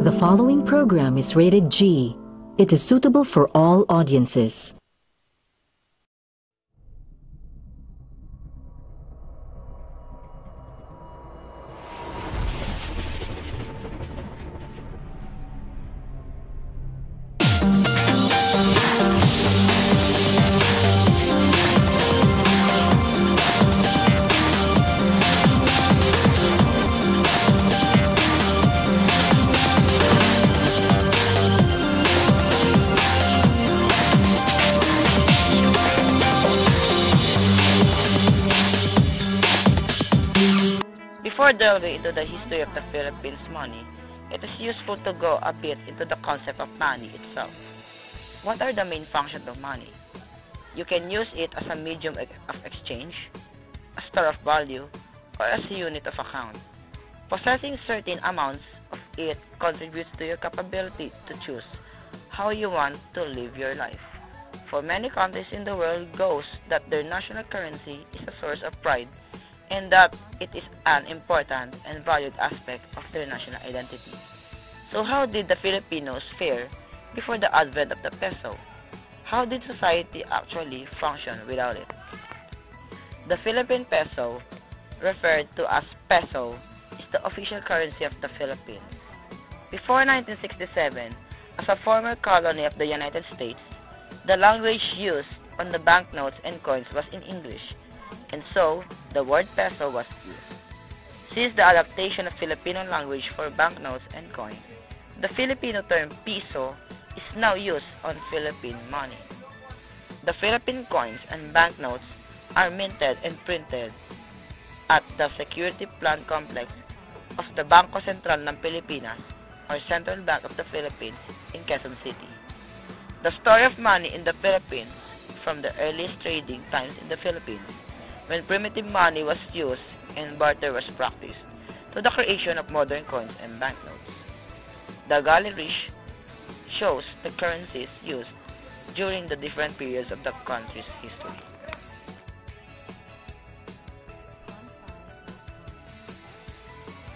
The following program is rated G. It is suitable for all audiences. Before delving into the history of the Philippines money, it is useful to go a bit into the concept of money itself. What are the main functions of money? You can use it as a medium of exchange, a store of value, or as a unit of account. Possessing certain amounts of it contributes to your capability to choose how you want to live your life. For many countries in the world, goes that their national currency is a source of pride and that it is an important and valued aspect of their national identity. So how did the Filipinos fare before the advent of the peso? How did society actually function without it? The Philippine peso, referred to as peso, is the official currency of the Philippines. Before 1967, as a former colony of the United States, the language used on the banknotes and coins was in English, and so the word peso was used. Since the adaptation of Filipino language for banknotes and coins, the Filipino term piso is now used on Philippine money. The Philippine coins and banknotes are minted and printed at the Security Plant Complex of the Bangko Sentral ng Pilipinas, or Central Bank of the Philippines, in Quezon City. The story of money in the Philippines from the earliest trading times in the Philippines, when primitive money was used and barter was practiced, to the creation of modern coins and banknotes. The gallery shows the currencies used during the different periods of the country's history.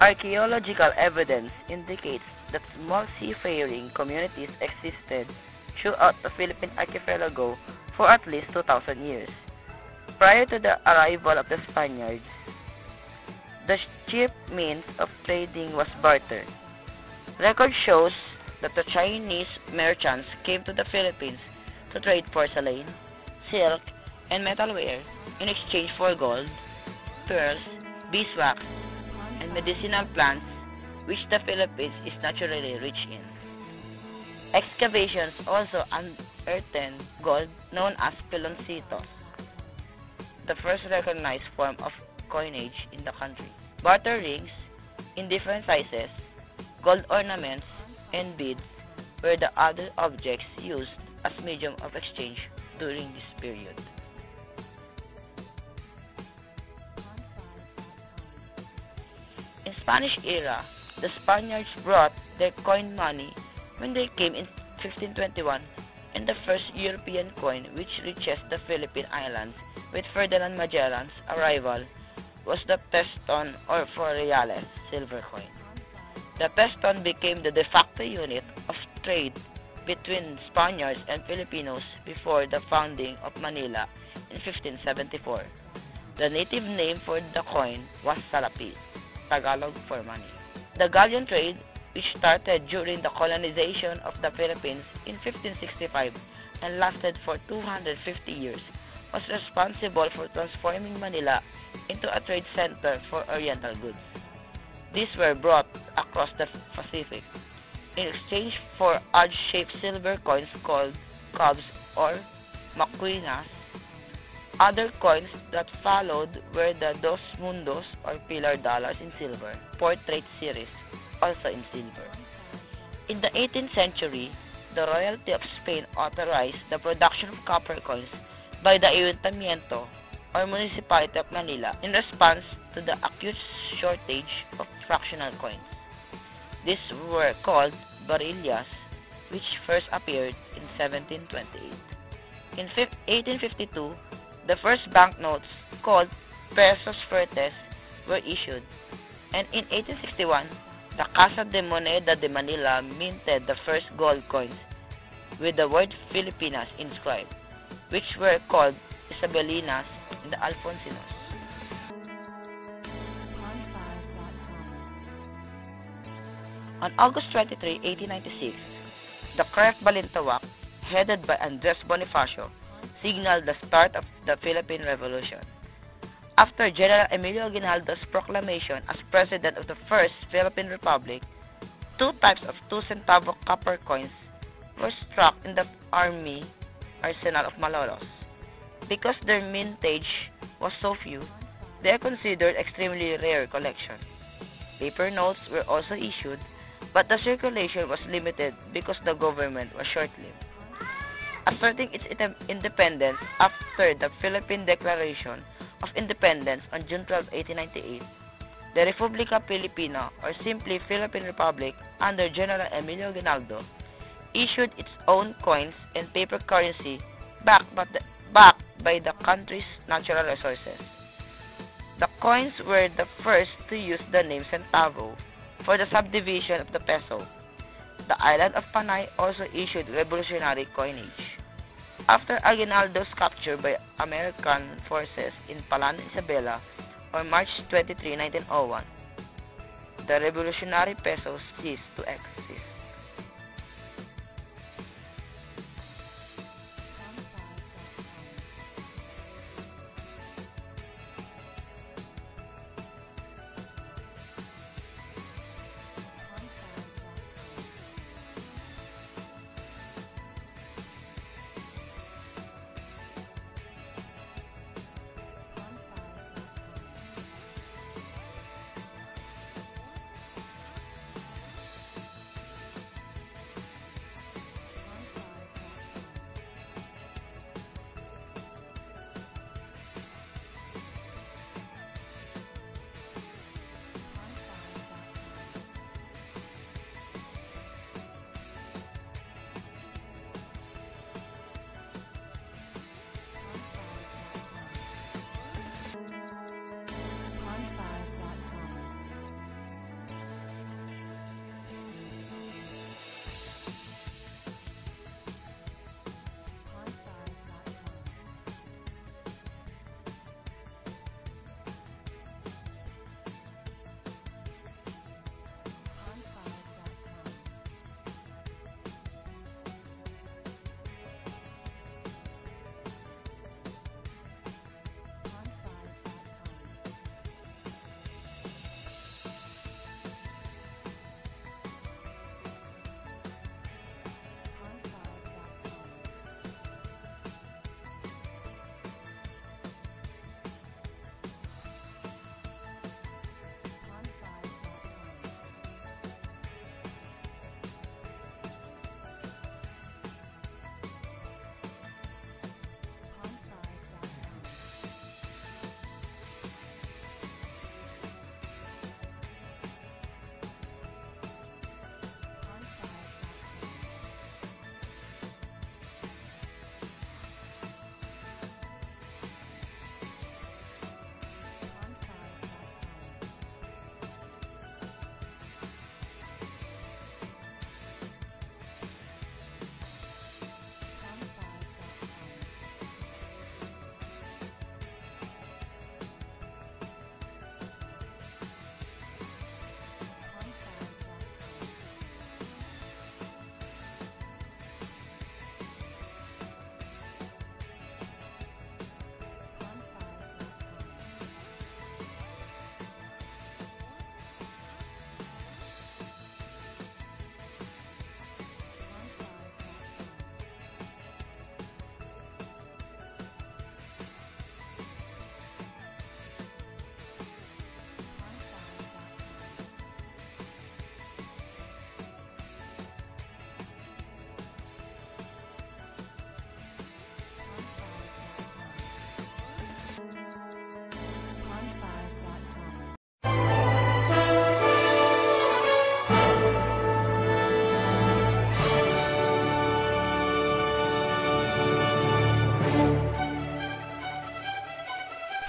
Archaeological evidence indicates that small seafaring communities existed throughout the Philippine archipelago for at least 2,000 years. Prior to the arrival of the Spaniards, the chief means of trading was barter. Record shows that the Chinese merchants came to the Philippines to trade porcelain, silk, and metalware in exchange for gold, pearls, beeswax, and medicinal plants, which the Philippines is naturally rich in. Excavations also unearthed gold known as piloncitos, the first recognized form of coinage in the country. Barter rings in different sizes, gold ornaments, and beads were the other objects used as medium of exchange during this period. In Spanish era, the Spaniards brought their coin money when they came in 1521, and the first European coin which reaches the Philippine Islands with Ferdinand Magellan's arrival was the peston or 4 reales silver coin. The peston became the de facto unit of trade between Spaniards and Filipinos before the founding of Manila in 1574. The native name for the coin was salapi, Tagalog for money. The galleon trade, which started during the colonization of the Philippines in 1565 and lasted for 250 years, was responsible for transforming Manila into a trade center for Oriental goods. These were brought across the Pacific in exchange for odd-shaped silver coins called cobs or maquinas. Other coins that followed were the Dos Mundos or pillar dollars in silver, portrait series, also in silver. In the 18th century, the royalty of Spain authorized the production of copper coins by the Ayuntamiento or Municipality of Manila in response to the acute shortage of fractional coins. These were called barillas, which first appeared in 1728. In 1852, the first banknotes called pesos fuertes were issued, and in 1861, The Casa de Moneda de Manila minted the first gold coins with the word Filipinas inscribed, which were called Isabelinas and the Alfonsinos. On August 23, 1896, the Cref Balintawak, headed by Andres Bonifacio, signaled the start of the Philippine Revolution. After General Emilio Aguinaldo's proclamation as President of the First Philippine Republic, two types of 2-centavo copper coins were struck in the army arsenal of Malolos. Because their mintage was so few, they are considered extremely rare collection. Paper notes were also issued, but the circulation was limited because the government was short-lived. Asserting its independence after the Philippine Declaration of Independence on June 12, 1898, the Republica Filipina, or simply Philippine Republic, under General Emilio Aguinaldo, issued its own coins and paper currency backed by the country's natural resources. The coins were the first to use the name centavo for the subdivision of the peso. The island of Panay also issued revolutionary coinage. After Aguinaldo's capture by American forces in Palan, Isabela on March 23, 1901, the revolutionary peso ceased to exist.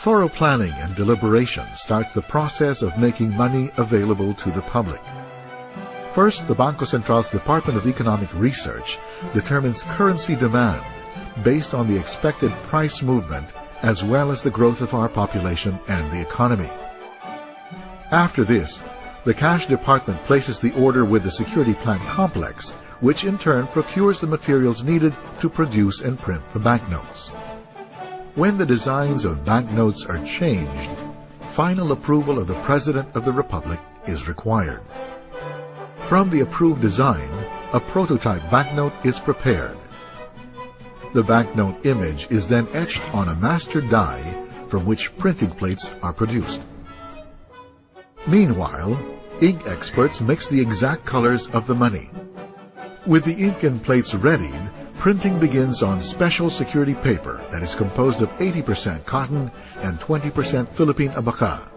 Thorough planning and deliberation starts the process of making money available to the public. First, the Bangko Central's Department of Economic Research determines currency demand based on the expected price movement as well as the growth of our population and the economy. After this, the Cash Department places the order with the Security Plant Complex, which in turn procures the materials needed to produce and print the banknotes. When the designs of banknotes are changed, final approval of the President of the Republic is required. From the approved design, a prototype banknote is prepared. The banknote image is then etched on a master die from which printing plates are produced. Meanwhile, ink experts mix the exact colors of the money. With the ink and plates readied, printing begins on special security paper that is composed of 80% cotton and 20% Philippine abaca.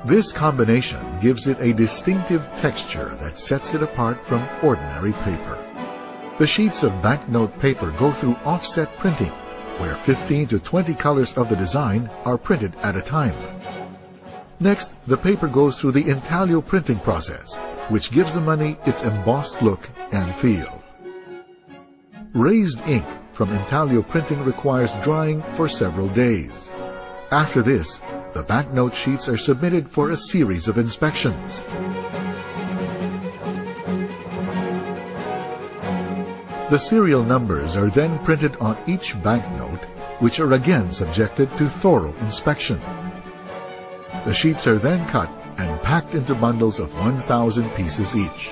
This combination gives it a distinctive texture that sets it apart from ordinary paper. The sheets of banknote paper go through offset printing, where 15 to 20 colors of the design are printed at a time. Next, the paper goes through the intaglio printing process, which gives the money its embossed look and feel. Raised ink from intaglio printing requires drying for several days. After this, the banknote sheets are submitted for a series of inspections. The serial numbers are then printed on each banknote, which are again subjected to thorough inspection. The sheets are then cut and packed into bundles of 1,000 pieces each.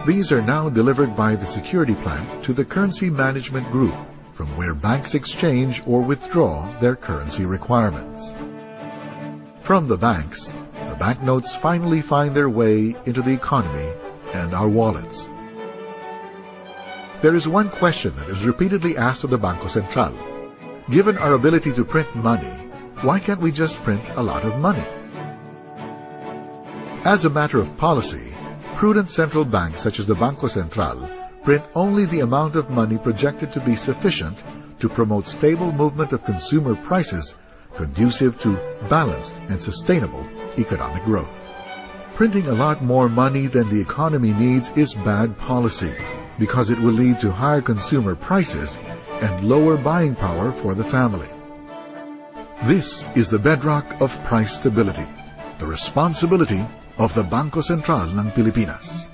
These are now delivered by the security plant to the Currency Management Group, from where banks exchange or withdraw their currency requirements. From the banks, the banknotes finally find their way into the economy and our wallets. There is one question that is repeatedly asked of the Bangko Sentral. Given our ability to print money, why can't we just print a lot of money? As a matter of policy, prudent central banks such as the Bangko Sentral print only the amount of money projected to be sufficient to promote stable movement of consumer prices conducive to balanced and sustainable economic growth. Printing a lot more money than the economy needs is bad policy because it will lead to higher consumer prices and lower buying power for the family. This is the bedrock of price stability, the responsibility of the Bangko Sentral ng Pilipinas.